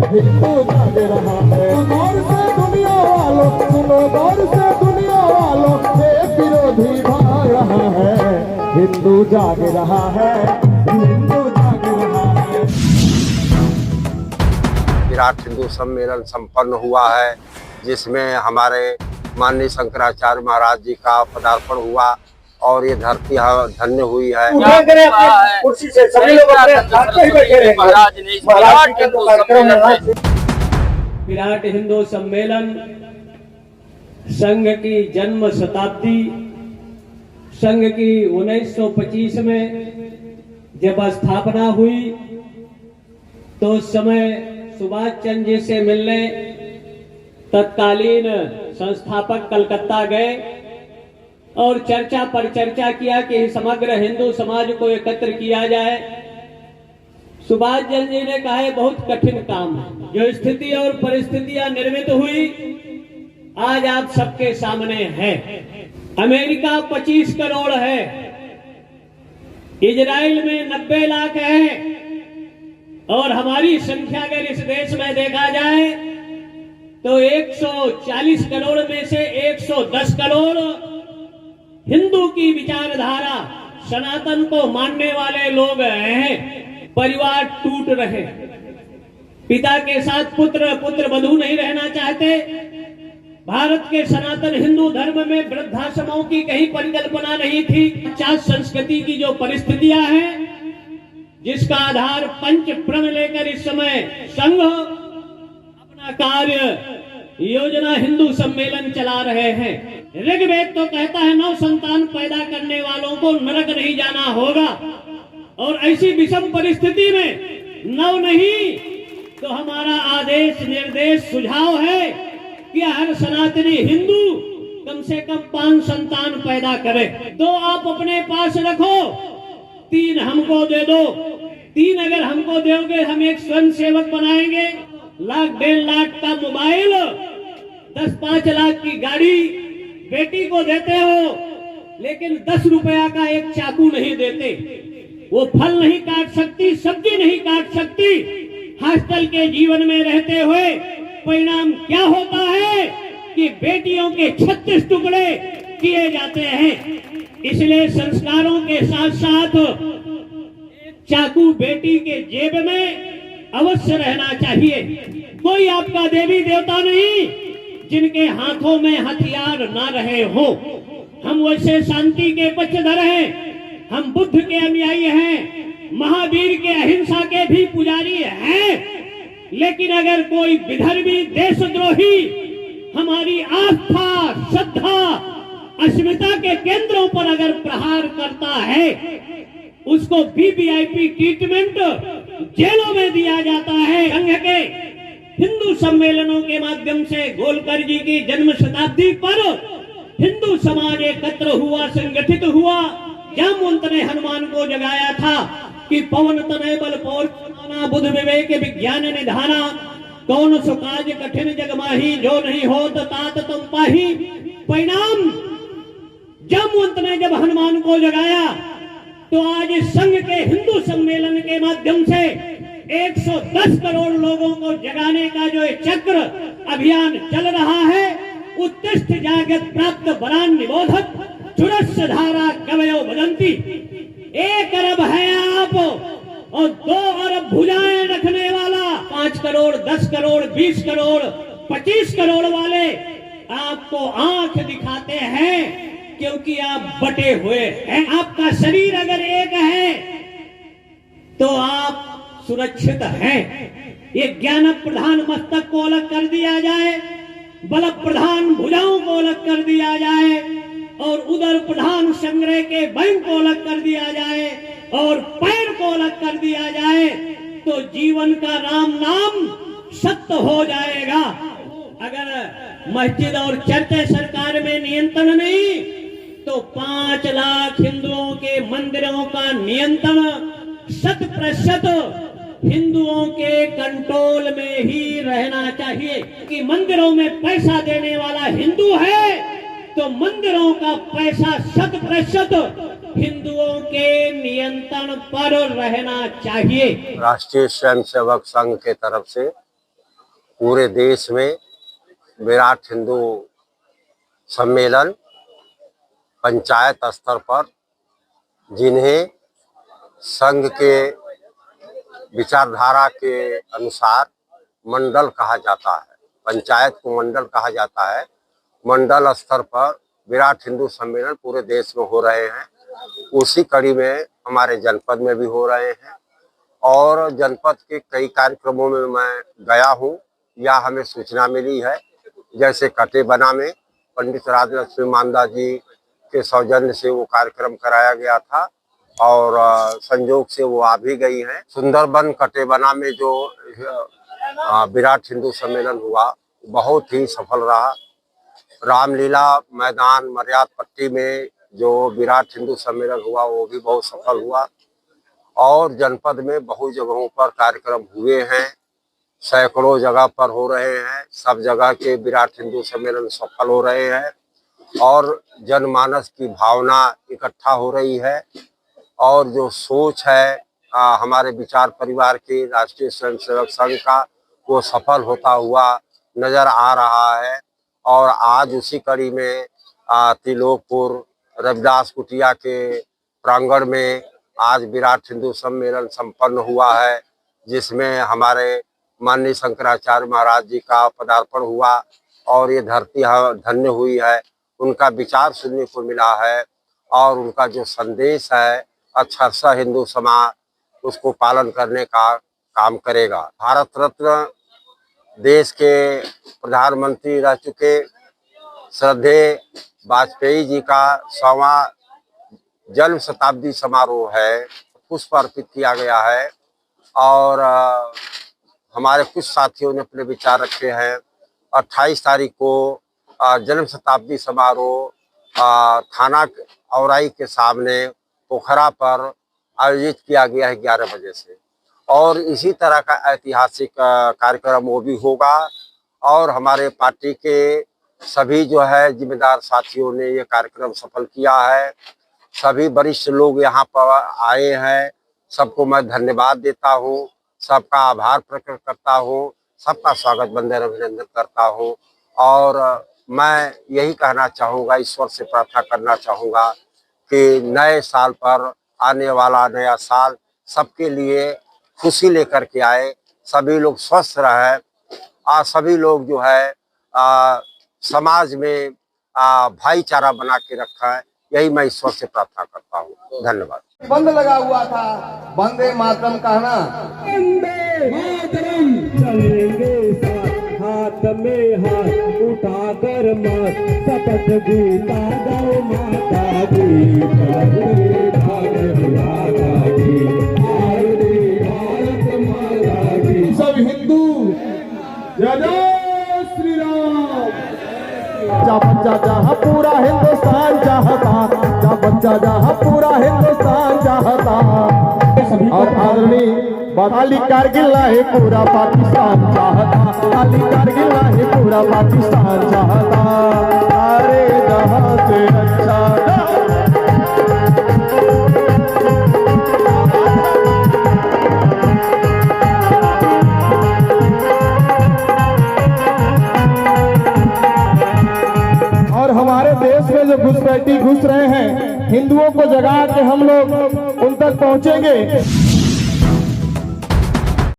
हिंदू जाग रहा है। गौर से दुनिया वालों सुनो, गौर से दुनिया वालों, एक विरोधी भाग रहा है। हिंदू जाग रहा है, हिंदू जाग रहा है। विराट हिंदू सम्मेलन संपन्न हुआ है, जिसमें हमारे माननीय शंकराचार्य महाराज जी का पदार्पण हुआ और ये धरती धन्य हुई है। कुर्सी से सभी लोग अपने स्थान पर ही बैठे रहेंगे। विराट हिंदू सम्मेलन संघ की जन्म शताब्दी, संघ की 1925 में जब स्थापना हुई तो उस समय सुभाष चंद्र जी से मिलने तत्कालीन संस्थापक कलकत्ता गए और चर्चा पर चर्चा किया कि समग्र हिंदू समाज को एकत्र किया जाए। सुभाष चंद्र जी ने कहा बहुत कठिन काम है। जो स्थिति और परिस्थितियां निर्मित हुई आज आप सबके सामने है। अमेरिका 25 करोड़ है, इजराइल में 90 लाख है और हमारी संख्या अगर इस देश में देखा जाए तो 140 करोड़ में से 110 करोड़ हिंदू की विचारधारा सनातन को मानने वाले लोग हैं। परिवार टूट रहे, पिता के साथ पुत्र, पुत्र वधू नहीं रहना चाहते। भारत के सनातन हिंदू धर्म में वृद्धाश्रमों की कहीं परिकल्पना नहीं थी। 50 संस्कृति की जो परिस्थितियां हैं, जिसका आधार पंच प्रण लेकर इस समय संघ अपना कार्य योजना हिंदू सम्मेलन चला रहे हैं। ऋग्वेद तो कहता है 9 संतान पैदा करने वालों को नरक नहीं जाना होगा, और ऐसी विषम परिस्थिति में 9 नहीं तो हमारा आदेश निर्देश सुझाव है कि हर सनातनी हिंदू कम से कम 5 संतान पैदा करे। 2 आप अपने पास रखो, 3 हमको दे दो। 3 अगर हमको दोगे हम एक स्वयं सेवक बनाएंगे। 1,00,000 1,50,000 का मोबाइल, 10-5 लाख की गाड़ी बेटी को देते हो, लेकिन 10 रुपया का एक चाकू नहीं देते। वो फल नहीं काट सकती, सब्जी नहीं काट सकती। हॉस्टल के जीवन में रहते हुए परिणाम क्या होता है कि बेटियों के 36 टुकड़े किए जाते हैं। इसलिए संस्कारों के साथ साथ चाकू बेटी के जेब में अवश्य रहना चाहिए। कोई आपका देवी देवता नहीं जिनके हाथों में हथियार ना रहे हो। हम वैसे शांति के पक्षधर हैं, हम बुद्ध के अनुयायी हैं, महावीर के अहिंसा के भी पुजारी हैं। लेकिन अगर कोई विधर्मी देशद्रोही हमारी आस्था, श्रद्धा, अस्मिता के केंद्रों पर अगर प्रहार करता है, उसको वीवीआईपी ट्रीटमेंट जेलों में दिया जाता है। संघ के हिंदू सम्मेलनों के माध्यम से गोलकर जी की जन्म शताब्दी पर हिंदू समाज एकत्र हुआ, संगठित हुआ। जामवंत ने हनुमान को जगाया था कि पवन तनय बल पौर बुध विवेक विज्ञान निधाना, कौन सो काज कठिन जग माही, जो नहीं होत तात तुम पाही। परिणाम जामवंत ने जब हनुमान को जगाया तो आज संघ के हिंदू सम्मेलन के माध्यम से 110 करोड़ लोगों को जगाने का जो चक्र अभियान चल रहा है, उत्तिष्ठ जागत प्राप्त वरान निबोधत चुरस्य धारा कवयो बदंती। 1 अरब है आप और 2 अरब भुजाएं रखने वाला, 5 करोड़, 10 करोड़, 20 करोड़, 25 करोड़ वाले आपको आंख दिखाते हैं क्योंकि आप बटे हुए हैं। आपका शरीर अगर एक है तो आप सुरक्षित हैं। ये ज्ञान प्रधान मस्तक को अलग कर दिया जाए, बल प्रधान भुजाओं को अलग कर दिया जाए और उदर प्रधान संग्रह के बैंक को अलग कर दिया जाए और पैर को अलग कर दिया जाए तो जीवन का राम नाम सत्य हो जाएगा। अगर मस्जिद और चर्च सरकार में नियंत्रण नहीं तो 5 लाख हिंदुओं के मंदिरों का नियंत्रण 100% हिंदुओं के कंट्रोल में ही रहना चाहिए। कि मंदिरों में पैसा देने वाला हिंदू है तो मंदिरों का पैसा 100% हिंदुओं के नियंत्रण पर रहना चाहिए। राष्ट्रीय स्वयंसेवक संघ के तरफ से पूरे देश में विराट हिंदू सम्मेलन पंचायत स्तर पर, जिन्हें संघ के विचारधारा के अनुसार मंडल कहा जाता है, पंचायत को मंडल कहा जाता है, मंडल स्तर पर विराट हिंदू सम्मेलन पूरे देश में हो रहे हैं। उसी कड़ी में हमारे जनपद में भी हो रहे हैं और जनपद के कई कार्यक्रमों में मैं गया हूं या हमें सूचना मिली है। जैसे कटेबना में पंडित राजलक्ष्मी मांदा जी के सौजन्य से वो कार्यक्रम कराया गया था और संजोग से वो आ भी गई हैं। सुंदरबन कटेबना में जो विराट हिंदू सम्मेलन हुआ बहुत ही सफल रहा। रामलीला मैदान मर्याद पट्टी में जो विराट हिंदू सम्मेलन हुआ वो भी बहुत सफल हुआ और जनपद में बहुत जगहों पर कार्यक्रम हुए हैं, सैकड़ों जगह पर हो रहे हैं। सब जगह के विराट हिंदू सम्मेलन सफल हो रहे हैं और जनमानस की भावना इकट्ठा हो रही है और जो सोच है हमारे विचार परिवार के राष्ट्रीय स्वयंसेवक संघ का वो सफल होता हुआ नजर आ रहा है। और आज उसी कड़ी में तिलोकपुर रविदास कुटिया के प्रांगण में आज विराट हिंदू सम्मेलन संपन्न हुआ है, जिसमें हमारे माननीय शंकराचार्य महाराज जी का पदार्पण हुआ और ये धरती धन्य हुई है। उनका विचार सुनने को मिला है और उनका जो संदेश है अक्षरशः हिंदू समाज उसको पालन करने का काम करेगा। भारत रत्न देश के प्रधानमंत्री रह चुके श्रद्धेय वाजपेयी जी का 100वां जन्म शताब्दी समारोह है, पुष्प अर्पित किया गया है और हमारे कुछ साथियों ने अपने विचार रखे हैं। 28 तारीख को जन्म शताब्दी समारोह थाना औराई के सामने पोखरा पर आयोजित किया गया है 11 बजे से और इसी तरह का ऐतिहासिक कार्यक्रम वो भी होगा और हमारे पार्टी के सभी जो है जिम्मेदार साथियों ने ये कार्यक्रम सफल किया है। सभी वरिष्ठ लोग यहाँ पर आए हैं, सबको मैं धन्यवाद देता हूँ, सबका आभार प्रकट करता हूँ, सबका स्वागत बंदे अभिनंदन करता हूँ और मैं यही कहना चाहूँगा, ईश्वर से प्रार्थना करना चाहूँगा कि नए साल पर आने वाला नया साल सबके लिए खुशी लेकर के आए, सभी लोग स्वस्थ रहें और सभी लोग जो है समाज में भाईचारा बना के रखें, यही मैं ईश्वर से प्रार्थना करता हूँ। धन्यवाद। बंद लगा हुआ था, वंदे मातरम कहना, वंदे मातरम चलेंगे साथ, हाथ में हाथ उठाकर मत शपथ गीता गौ माता दी, भारत माता की। सब हिंदू जय जय श्री राम। जा बच्चा जहाँ पूरा हिंदुस्तान चाहता, जा बच्चा जहाँ पूरा हिंदुस्तान चाहता और आदरणीय खाली कारगिल है पूरा पाकिस्तान चाहता, खाली कारगिल है पूरा पाकिस्तान चाहता। सारे जहाँ से अच्छा और हमारे देश में जो घुसपैठी घुस रहे हैं, हिंदुओं को जगा के हम लोग उन तक पहुंचेंगे।